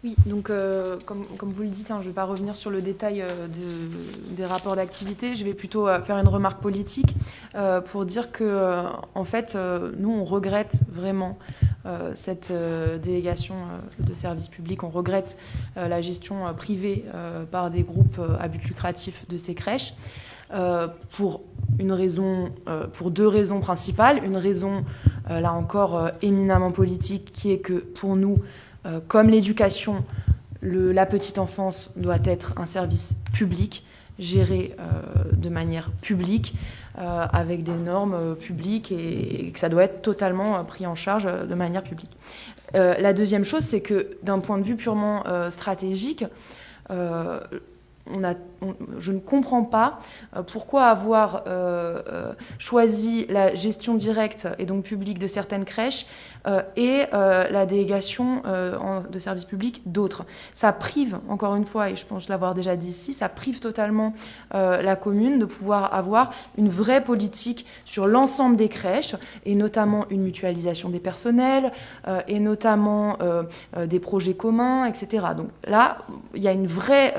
Oui, donc comme vous le dites, hein, je ne vais pas revenir sur le détail des rapports d'activité, je vais plutôt faire une remarque politique pour dire que, en fait, nous, on regrette vraiment cette délégation de services publics, on regrette la gestion privée par des groupes à but lucratif de ces crèches. Pour pour deux raisons principales. Une raison, là encore, éminemment politique, qui est que pour nous, comme l'éducation, la petite enfance doit être un service public, géré de manière publique, avec des normes publiques et que ça doit être totalement pris en charge de manière publique. La deuxième chose, c'est que d'un point de vue purement stratégique, je ne comprends pas pourquoi avoir choisi la gestion directe et donc publique de certaines crèches et la délégation de services publics d'autres. Ça prive, encore une fois, et je pense l'avoir déjà dit ici, ça prive totalement la commune de pouvoir avoir une vraie politique sur l'ensemble des crèches, et notamment une mutualisation des personnels, et notamment des projets communs, etc. Donc là, il y a une vraie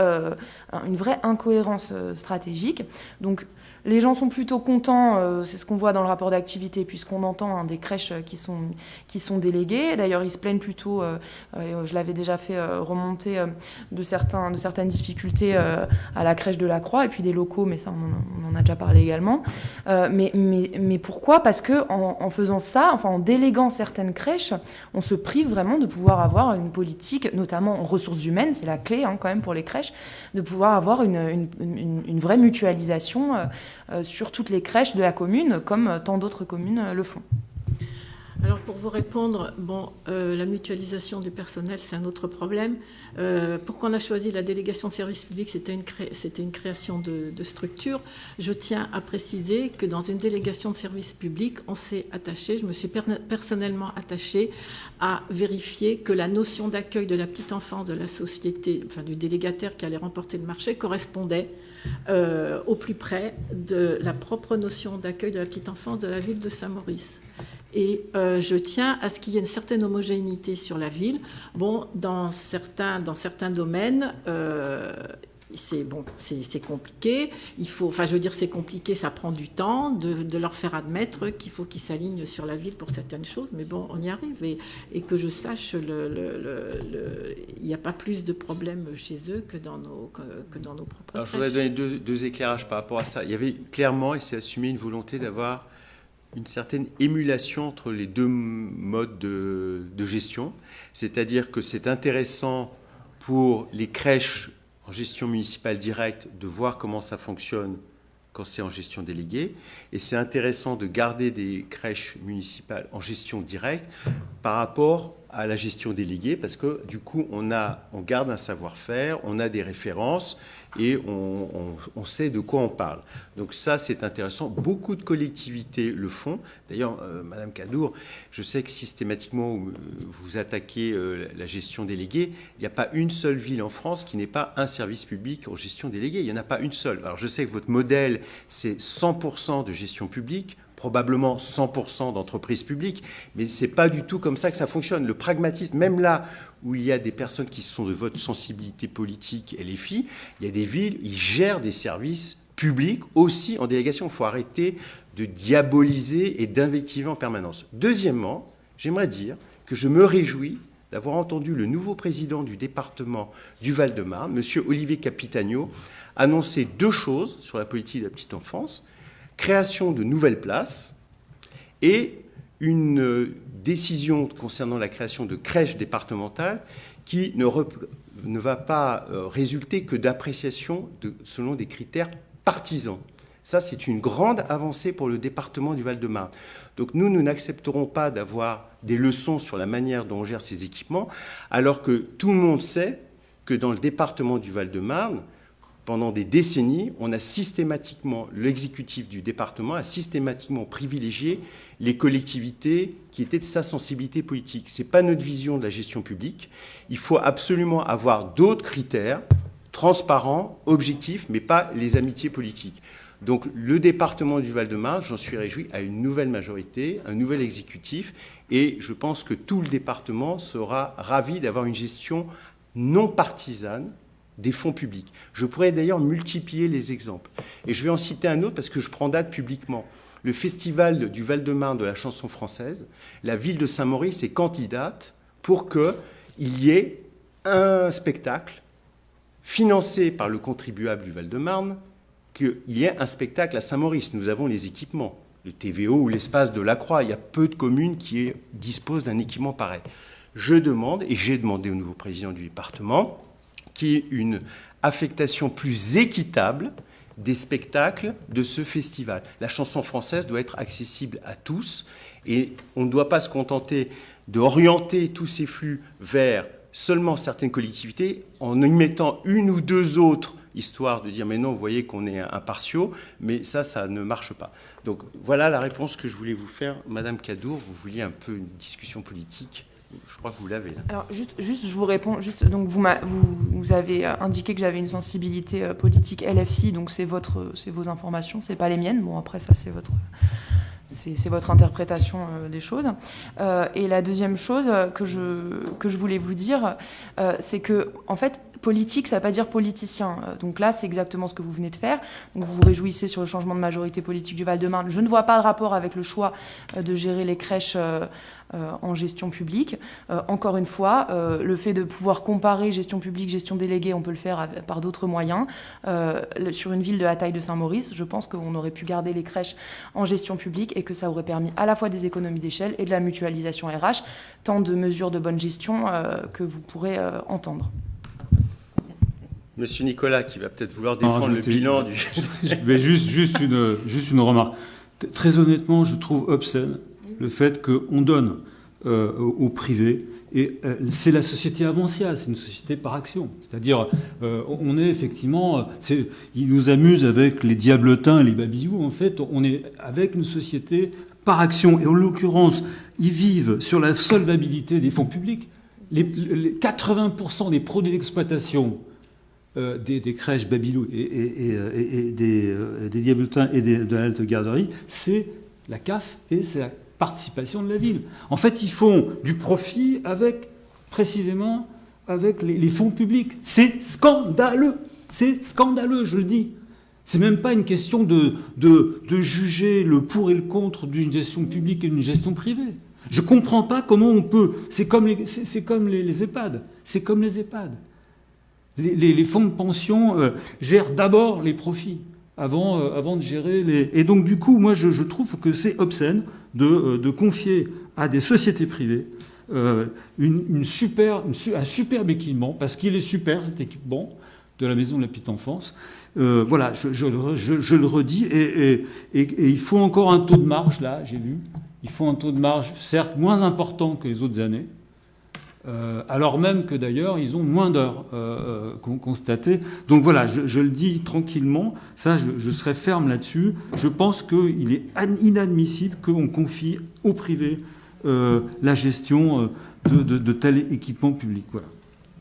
incohérence stratégique. Donc les gens sont plutôt contents, c'est ce qu'on voit dans le rapport d'activité, puisqu'on entend des crèches qui sont déléguées. D'ailleurs, ils se plaignent plutôt, je l'avais déjà fait remonter, de certaines difficultés à la crèche de la Croix, et puis des locaux, mais ça, on en a déjà parlé également. Mais pourquoi ? Parce qu'en faisant ça, enfin en déléguant certaines crèches, on se prive vraiment de pouvoir avoir une politique, notamment en ressources humaines, c'est la clé quand même pour les crèches, de pouvoir avoir une vraie mutualisation sur toutes les crèches de la commune, comme tant d'autres communes le font. Alors pour vous répondre, la mutualisation du personnel, c'est un autre problème. Pourquoi on a choisi la délégation de service public ? C'était une création de structure. Je tiens à préciser que dans une délégation de service public, on s'est attaché, je me suis personnellement attachée à vérifier que la notion d'accueil de la petite enfance de la société, enfin du délégataire qui allait remporter le marché, correspondait au plus près de la propre notion d'accueil de la petite enfance de la ville de Saint-Maurice. Et je tiens à ce qu'il y ait une certaine homogénéité sur la ville. Dans certains domaines, c'est compliqué. C'est compliqué, ça prend du temps de leur faire admettre qu'il faut qu'ils s'alignent sur la ville pour certaines choses. Mais on y arrive. Et que je sache, il n'y a pas plus de problèmes chez eux que dans nos propres Alors, crèches. je voudrais donner deux éclairages par rapport à ça. Il y avait clairement, et c'est assumé, une volonté d'avoir une certaine émulation entre les deux modes de gestion. C'est-à-dire que c'est intéressant pour les crèches en gestion municipale directe de voir comment ça fonctionne quand c'est en gestion déléguée. Et c'est intéressant de garder des crèches municipales en gestion directe par rapport à la gestion déléguée, parce que du coup, on garde un savoir-faire, on a des références et on sait de quoi on parle. Donc ça, c'est intéressant. Beaucoup de collectivités le font. D'ailleurs, Madame Cadour, je sais que systématiquement, vous attaquez la gestion déléguée. Il n'y a pas une seule ville en France qui n'ait pas un service public en gestion déléguée. Il n'y en a pas une seule. Alors je sais que votre modèle, c'est 100% de gestion publique, probablement 100% d'entreprises publiques, mais ce n'est pas du tout comme ça que ça fonctionne. Le pragmatisme, même là où il y a des personnes qui sont de votre sensibilité politique, LFI, il y a des villes, ils gèrent des services publics aussi en délégation. Il faut arrêter de diaboliser et d'invectiver en permanence. Deuxièmement, j'aimerais dire que je me réjouis d'avoir entendu le nouveau président du département du Val-de-Marne, M. Olivier Capitagno, annoncer deux choses sur la politique de la petite enfance: création de nouvelles places et une décision concernant la création de crèches départementales qui ne va pas résulter que d'appréciation selon des critères partisans. Ça, c'est une grande avancée pour le département du Val-de-Marne. Donc nous n'accepterons pas d'avoir des leçons sur la manière dont on gère ces équipements, alors que tout le monde sait que dans le département du Val-de-Marne, pendant des décennies, l'exécutif du département a systématiquement privilégié les collectivités qui étaient de sa sensibilité politique. Ce n'est pas notre vision de la gestion publique. Il faut absolument avoir d'autres critères, transparents, objectifs, mais pas les amitiés politiques. Donc le département du Val-de-Marne, j'en suis réjoui, a une nouvelle majorité, un nouvel exécutif, et je pense que tout le département sera ravi d'avoir une gestion non partisane des fonds publics. Je pourrais d'ailleurs multiplier les exemples. Et je vais en citer un autre parce que je prends date publiquement. Le Festival du Val-de-Marne de la chanson française, la ville de Saint-Maurice est candidate pour qu'il y ait un spectacle financé par le contribuable du Val-de-Marne, qu'il y ait un spectacle à Saint-Maurice. Nous avons les équipements, le TVO ou l'espace de la Croix. Il y a peu de communes qui disposent d'un équipement pareil. Je demande, et j'ai demandé au nouveau président du département, qu'il y ait une affectation plus équitable des spectacles de ce festival. La chanson française doit être accessible à tous et on ne doit pas se contenter d'orienter tous ces flux vers seulement certaines collectivités en y mettant une ou deux autres, histoire de dire mais non, vous voyez qu'on est impartiaux, mais ça ne marche pas. Donc voilà la réponse que je voulais vous faire. Madame Cadour, vous vouliez un peu une discussion politique. Je crois que vous l'avez là. Alors juste, je vous réponds. Donc vous avez indiqué que j'avais une sensibilité politique LFI, donc c'est vos informations, c'est pas les miennes. Bon après ça c'est votre interprétation des choses. Et la deuxième chose que je voulais vous dire, c'est que en fait politique, ça ne veut pas dire politicien. Donc là, c'est exactement ce que vous venez de faire. Donc vous vous réjouissez sur le changement de majorité politique du Val-de-Marne. Je ne vois pas de rapport avec le choix de gérer les crèches en gestion publique. Encore une fois, le fait de pouvoir comparer gestion publique, gestion déléguée, on peut le faire par d'autres moyens. Sur une ville de la taille de Saint-Maurice, je pense qu'on aurait pu garder les crèches en gestion publique et que ça aurait permis à la fois des économies d'échelle et de la mutualisation RH, tant de mesures de bonne gestion que vous pourrez entendre. Monsieur Nicolas, qui va peut-être vouloir défendre le bilan du... Je vais juste une remarque. Très honnêtement, je trouve obscène le fait qu'on donne au privé, et c'est la société avanciale, c'est une société par action. C'est-à-dire, on est effectivement... ils nous amusent avec les diabletins et les babillous. En fait, on est avec une société par action. Et en l'occurrence, ils vivent sur la solvabilité des fonds publics. Les 80% des produits d'exploitation des crèches Babylou et des diabletins et de la halte garderie, c'est la CAF et c'est la participation de la ville. En fait, ils font du profit précisément avec les fonds publics. C'est scandaleux. C'est scandaleux, je le dis. C'est même pas une question de juger le pour et le contre d'une gestion publique et d'une gestion privée. Je comprends pas comment on peut... C'est comme les EHPAD. C'est comme les EHPAD. Les fonds de pension gèrent d'abord les profits avant de gérer les... Et donc, du coup, moi, je trouve que c'est obscène de confier à des sociétés privées un superbe équipement, parce qu'il est super, cet équipement de la maison de la petite enfance. Voilà, je le redis. Et il faut encore un taux de marge, là, j'ai vu. Il faut un taux de marge, certes, moins important que les autres années. Alors même que d'ailleurs ils ont moins d'heures constatées. Donc voilà, je le dis tranquillement, ça je serai ferme là-dessus. Je pense qu'il est inadmissible qu'on confie au privé la gestion de tel équipement public. Voilà.